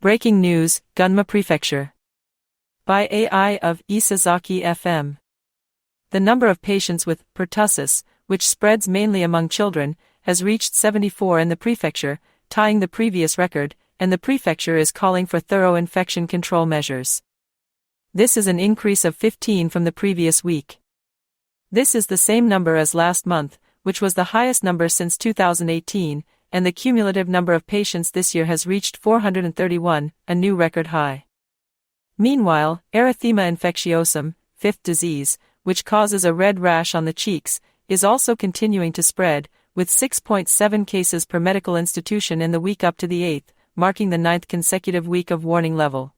Breaking news, Gunma Prefecture. By AI of Isesaki FM. The number of patients with pertussis, which spreads mainly among children, has reached 74 in the prefecture, tying the previous record, and the prefecture is calling for thorough infection control measures. This is an increase of 15 from the previous week. This is the same number as last month, which was the highest number since 2018, and the cumulative number of patients this year has reached 431, a new record high. Meanwhile, erythema infectiosum, fifth disease, which causes a red rash on the cheeks, is also continuing to spread, with 6.7 cases per medical institution in the week up to the 8th, marking the 9th consecutive week of warning level.